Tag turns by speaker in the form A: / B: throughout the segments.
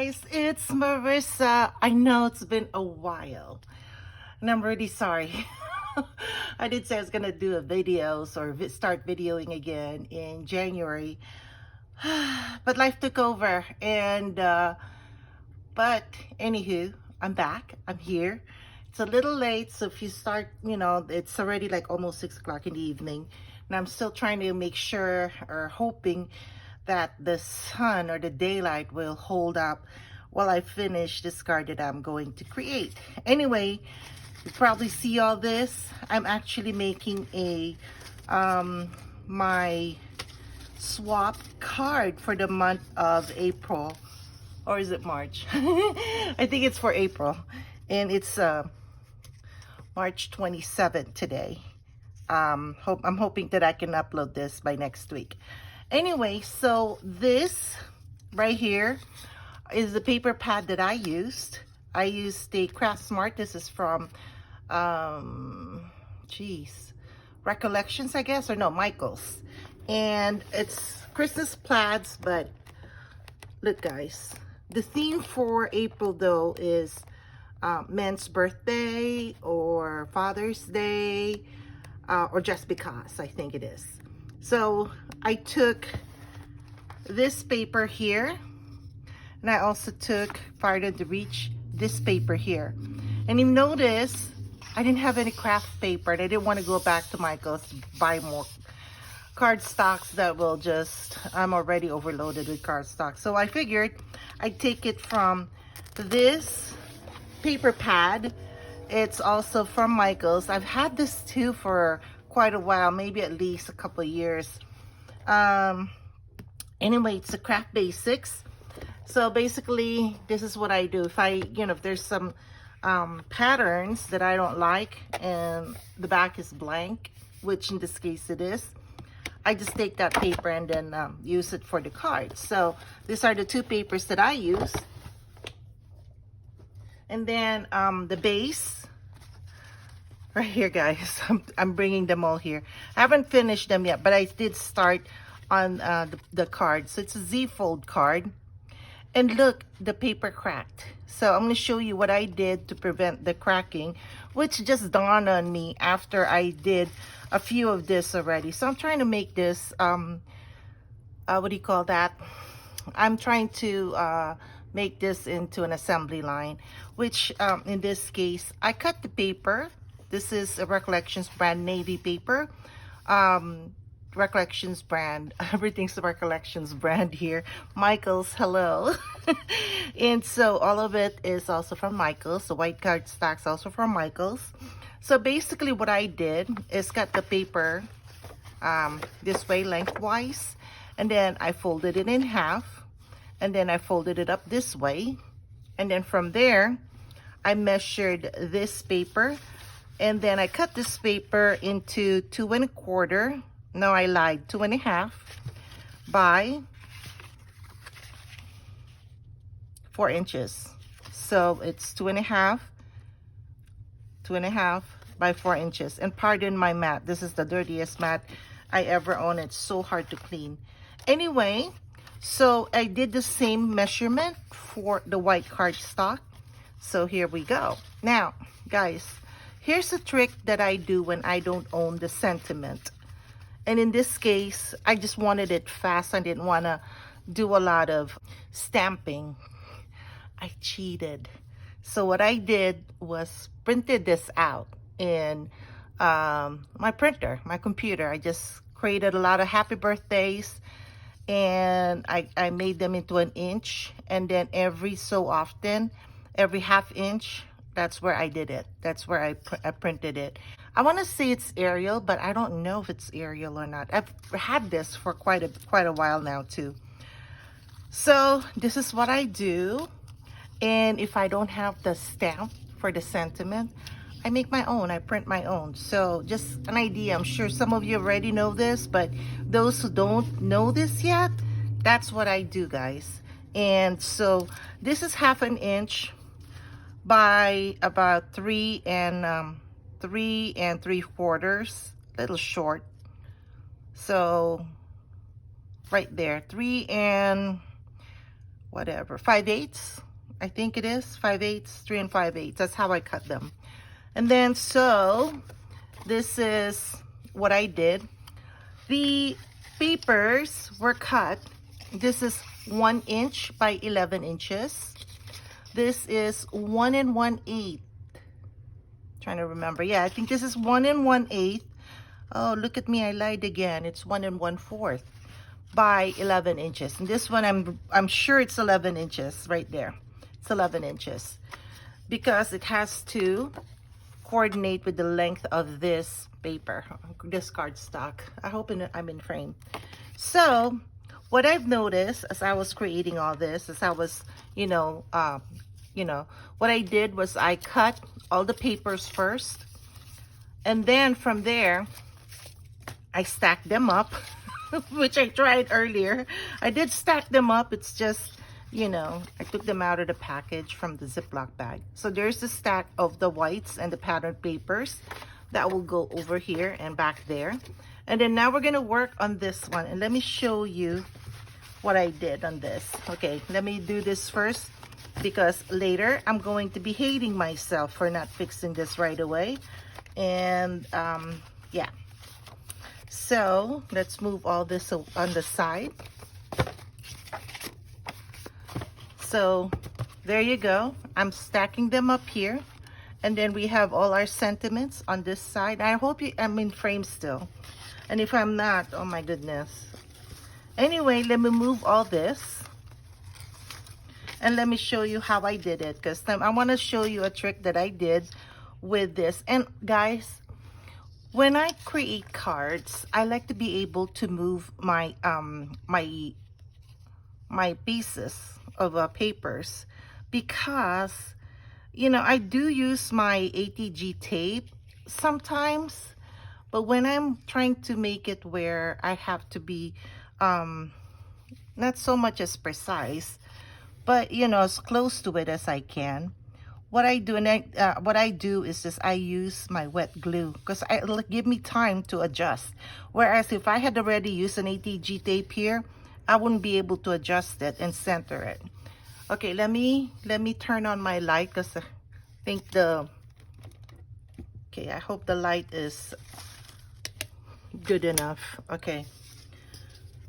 A: guys, it's Marissa. I know it's been a while and I'm really sorry. I did say I was gonna do a videos or start videoing again in January, but life took over and but anywho, I'm back. I'm here. It's a little late, so if you start, it's already like almost 6 o'clock in the evening, and I'm still trying to make sure or hoping that the sun or the daylight will hold up while I finish this card that I'm going to create. Anyway, you probably see all this. I'm actually making a my swap card for the month of April, or is it March? I think it's for April, and it's March 27th today. I'm hoping that I can upload this by next week. Anyway, so this right here is the paper pad that I used. I used the Craft Smart. This is from Recollections, I guess, or no, Michaels. And it's Christmas plaids, but look guys, the theme for April though is men's birthday or Father's Day, or just because, I think it is. So I took this paper here, and I also took Farther to Reach this paper here. And you notice I didn't have any craft paper, and I didn't want to go back to Michael's to buy more card stocks that will just, I'm already overloaded with card stocks. So I figured I'd take it from this paper pad. It's also from Michael's. I've had this too for quite a while, maybe at least a couple of years. Anyway, it's the Craft Basics. So basically, this is what I do. If if there's some patterns that I don't like and the back is blank, which in this case it is, I just take that paper and then use it for the card. So these are the two papers that I use. And then the base right here, guys. I'm bringing them all here. I haven't finished them yet, but I did start on the card. So it's a Z-fold card. And look, the paper cracked. So I'm going to show you what I did to prevent the cracking, which just dawned on me after I did a few of this already. So I'm trying to make this, what do you call that? I'm trying to make this into an assembly line, which in this case, I cut the paper. This is a Recollections brand navy paper. Recollections brand, everything's the Recollections brand here. Michael's, hello. And so all of it is also from Michael's. The white card stacks also from Michael's. So basically what I did is cut the paper this way lengthwise, and then I folded it in half, and then I folded it up this way, and then from there I measured this paper, and then I cut this paper into 2 1/4. No, I lied, 2 1/2 by 4 inches. So it's 2 1/2 by 4 inches. And pardon my mat, this is the dirtiest mat I ever owned. It's so hard to clean. Anyway, so I did the same measurement for the white cardstock. So here we go. Now guys, here's a trick that I do when I don't own the sentiment. And in this case, I just wanted it fast. I didn't want to do a lot of stamping. I cheated. So what I did was printed this out in my printer, my computer. I just created a lot of happy birthdays, and I made them into 1 inch. And then every so often, every 1/2 inch, that's where I did it. That's where I printed it. I want to say it's Arial, but I don't know if it's Arial or not. I've had this for quite a while now too. So this is what I do. And if I don't have the stamp for the sentiment, I make my own. I print my own. So just an idea. I'm sure some of you already know this, but those who don't know this yet, that's what I do, guys. And so this is 1/2 inch by about 3 3 3/4, little short. So right there, 3 whatever, 5/8. I think it is 5/8, 3 and 5/8. That's how I cut them. And then, so this is what I did. The papers were cut. This is 1 inch by 11 inches. This is 1 1/8. Trying to remember. Yeah, I think this is 1 1/8. Oh, look at me, I lied again. It's 1 1/4 by 11 inches. And this one, I'm sure it's 11 inches right there. It's 11 inches because it has to coordinate with the length of this paper, this cardstock. I hope I'm in frame. So what I've noticed as I was creating all this, as I was, what I did was I cut all the papers first, and then from there I stacked them up, which I tried earlier. I did stack them up. It's just, I took them out of the package from the Ziploc bag. So there's the stack of the whites and the pattern papers that will go over here and back there. And then now we're going to work on this one. And let me show you what I did on this. Okay, let me do this first, because later I'm going to be hating myself for not fixing this right away. And yeah. So let's move all this on the side. So there you go. I'm stacking them up here. And then we have all our sentiments on this side. I hope I'm in frame still. And if I'm not, oh my goodness. Anyway, let me move all this. And let me show you how I did it. Because I want to show you a trick that I did with this. And guys, when I create cards, I like to be able to move my my pieces of papers, because I do use my ATG tape sometimes, but when I'm trying to make it where I have to be not so much as precise, but as close to it as I can, what I do is just I use my wet glue, because it'll give me time to adjust. Whereas if I had already used an ATG tape here, I wouldn't be able to adjust it and center it. Okay, let me turn on my light, because I think I hope the light is good enough. Okay,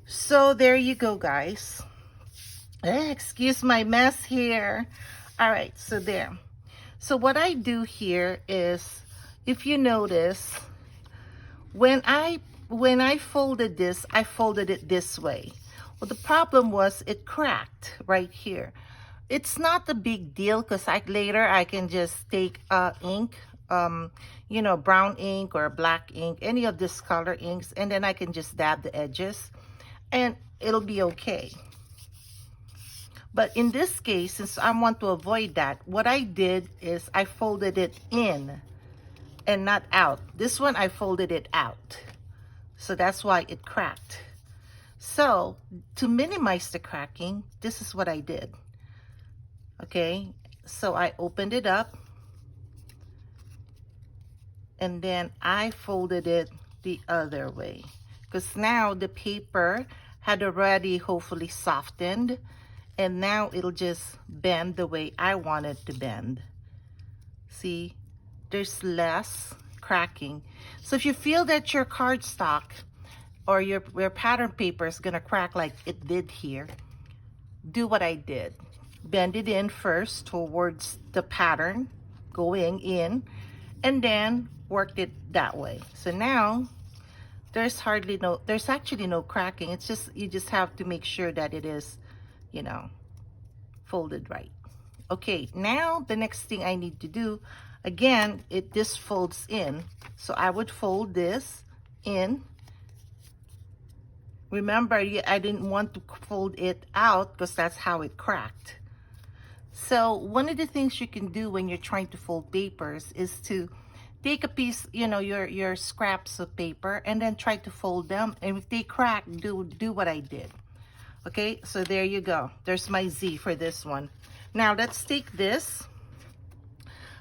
A: so there you go, guys. Excuse my mess here. All right, so there. So what I do here is, if you notice, when I folded this, I folded it this way. Well, the problem was it cracked right here. It's not a big deal, because later I can just take ink, brown ink or black ink, any of this color inks, and then I can just dab the edges and it'll be okay. But in this case, since I want to avoid that, what I did is I folded it in and not out. This one I folded it out. So that's why it cracked. So to minimize the cracking, this is what I did. Okay, so I opened it up and then I folded it the other way, because now the paper had already hopefully softened, and now it'll just bend the way I want it to bend. See, there's less cracking. So if you feel that your cardstock or your pattern paper is gonna crack like it did here, do what I did. Bend it in first towards the pattern, going in, and then worked it that way. So now there's actually no cracking. It's just, you just have to make sure that it is, folded right. Okay, now the next thing I need to do, again, this folds in. So I would fold this in. Remember, I didn't want to fold it out because that's how it cracked. So one of the things you can do when you're trying to fold papers is to take a piece, your scraps of paper, and then try to fold them. And if they crack, do what I did. Okay, so there you go. There's my Z for this one. Now let's take this.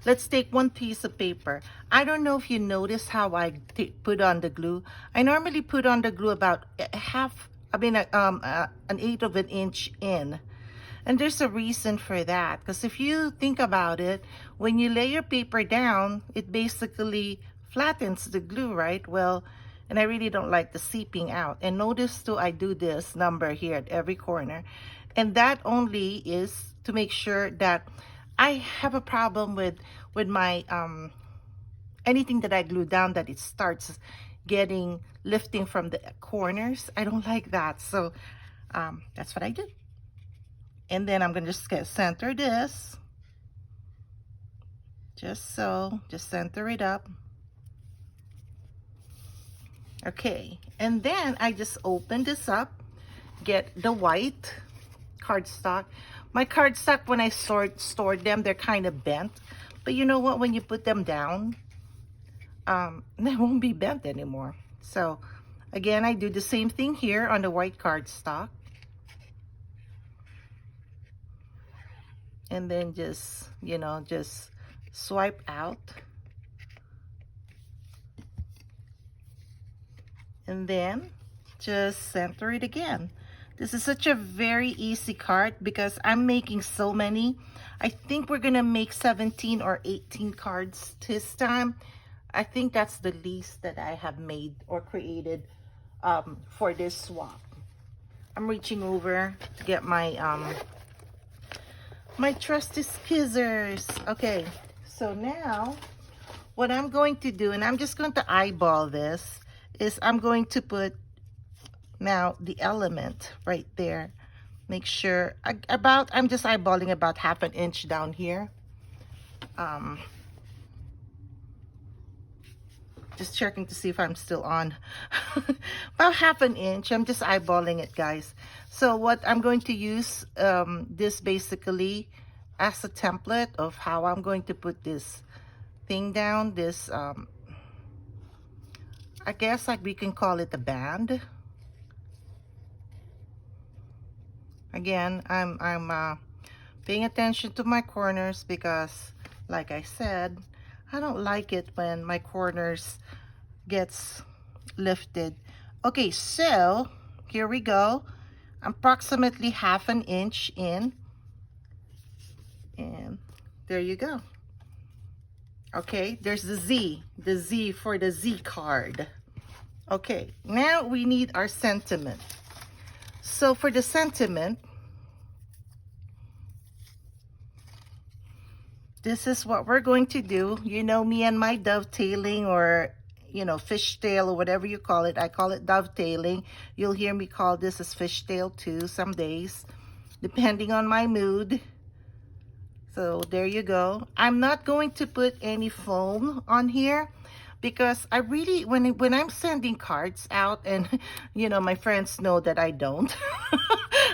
A: Let's take one piece of paper. I don't know if you notice how I put on the glue. I normally put on the glue about an eighth of an inch in. And there's a reason for that, because if you think about it, when you lay your paper down, it basically flattens the glue, right? Well, and I really don't like the seeping out. And notice too, I do this number here at every corner, and that only is to make sure that I have a problem with my anything that I glue down, that it starts getting lifting from the corners. I don't like that, so that's what I do. And then I'm gonna just center this, just so, just center it up. Okay, and then I just open this up, get the white cardstock. My cardstock, when I stored them, they're kind of bent, but you know what, when you put them down, they won't be bent anymore. So again, I do the same thing here on the white cardstock, and then just, you know, just swipe out, and then just center it again. This is such a very easy card because I'm making so many. I think we're gonna make 17 or 18 cards this time. I think that's the least that I have made or created for this swap. I'm reaching over to get my my trusty scissors. Okay, so now what I'm going to do, and I'm just going to eyeball this, is I'm going to put now the element right there. Make sure I'm just eyeballing about 1/2 inch down here. Just checking to see if I'm still on. About 1/2 inch. I'm just eyeballing it, guys. So what I'm going to use this basically as a template of how I'm going to put this thing down. This I guess like we can call it a band. Again, I'm paying attention to my corners because, like I said, I don't like it when my corners gets lifted. Okay, so here we go. Approximately 1/2 inch in, and there you go. Okay, there's the Z for the Z card. Okay, now we need our sentiment. So for the sentiment, this is what we're going to do. You know me and my dovetailing, or you know, fishtail, or whatever you call it. I call it dovetailing. You'll hear me call this as fishtail too some days, depending on my mood. So there you go. I'm not going to put any foam on here because I really, when I'm sending cards out, and you know, my friends know that I don't.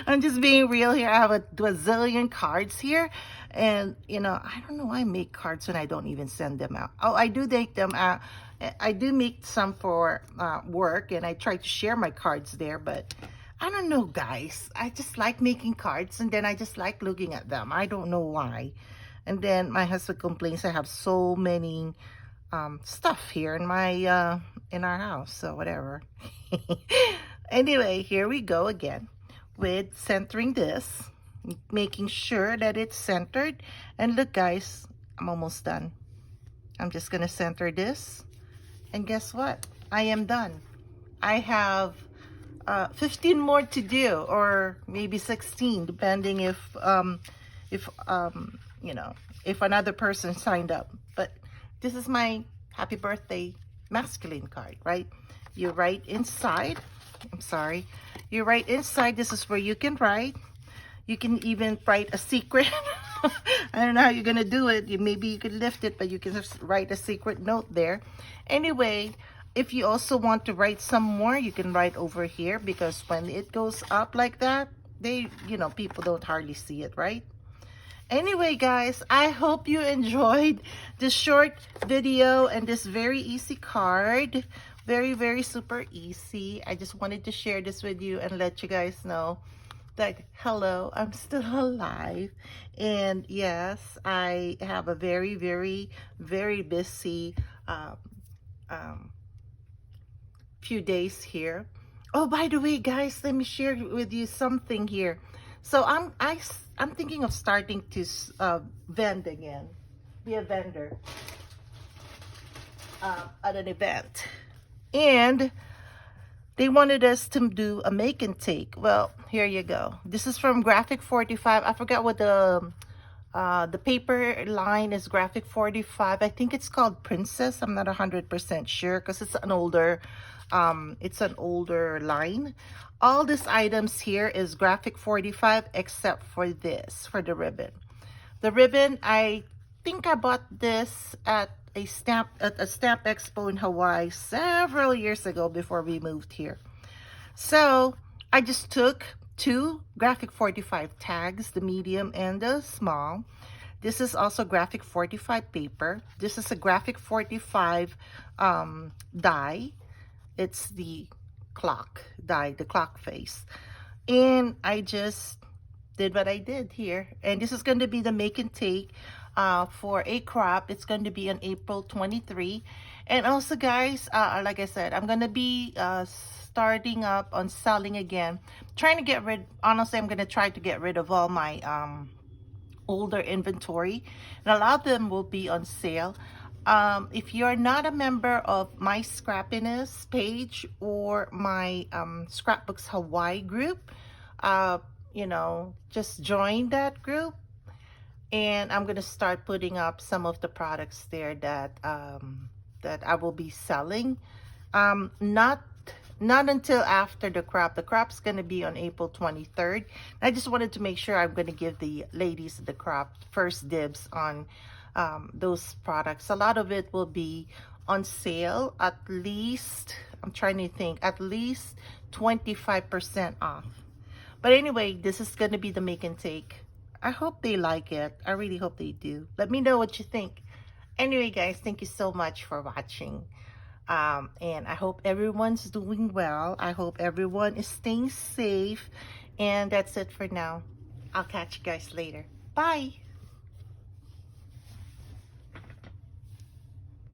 A: I'm just being real here. I have a bazillion cards here, and you know, I don't know why I make cards when I don't even send them out. Oh, I do make them out. I do make some for work, and I try to share my cards there, but I don't know, guys. I just like making cards, and then I just like looking at them. I don't know why. And then my husband complains I have so many stuff here in my in our house, so whatever. Anyway, here we go again with centering this, making sure that it's centered. And look, guys, I'm almost done. I'm just gonna center this, and guess what? I am done. I have 15 more to do, or maybe 16, depending if you know, if another person signed up. But this is my happy birthday masculine card, right? You write inside, I'm sorry, you write inside. This is where you can write. You can even write a secret. I don't know how you're gonna do it. Maybe you could lift it, but you can just write a secret note there. Anyway, if you also want to write some more, you can write over here, because when it goes up like that, you know, people don't hardly see it, right? Anyway, guys, I hope you enjoyed this short video and this very easy card. Very, very super easy. I just wanted to share this with you and let you guys know that, hello, I'm still alive. And yes, I have a very, very, very busy few days here. Oh, by the way, guys, let me share with you something here. So I'm thinking of starting to vend again, be a vendor at an event. And they wanted us to do a make and take. Well, here you go. This is from Graphic 45. I forgot what the paper line is. Graphic 45. I think it's called Princess. I'm not 100% sure because it's an older line. All these items here is Graphic 45 except for this, for the ribbon. The ribbon, I think I bought this at a stamp expo in Hawaii several years ago before we moved here. So I just took two Graphic 45 tags, the medium and the small. This is also Graphic 45 paper. This is a Graphic 45 die. It's the clock die, the clock face. And I just did what I did here. And this is going to be the make and take for a crop. It's going to be on April 23. And also, guys, like I said, I'm going to be starting up on selling again. Trying to get rid, honestly, I'm going to try to get rid of all my older inventory. And a lot of them will be on sale. If you're not a member of my Scrappiness page or my Scrapbooks Hawaii group, you know, just join that group, and I'm gonna start putting up some of the products there that that I will be selling. Not until after the crop. The crop's gonna be on April 23rd. I just wanted to make sure I'm gonna give the ladies of the crop first dibs on those products. A lot of it will be on sale, at least, I'm trying to think, at least 25% off. But anyway, this is going to be the make and take. I hope they like it. I really hope they do. Let me know what you think. Anyway, guys, thank you so much for watching. And I hope everyone's doing well. I hope everyone is staying safe. And that's it for now. I'll catch you guys later. Bye.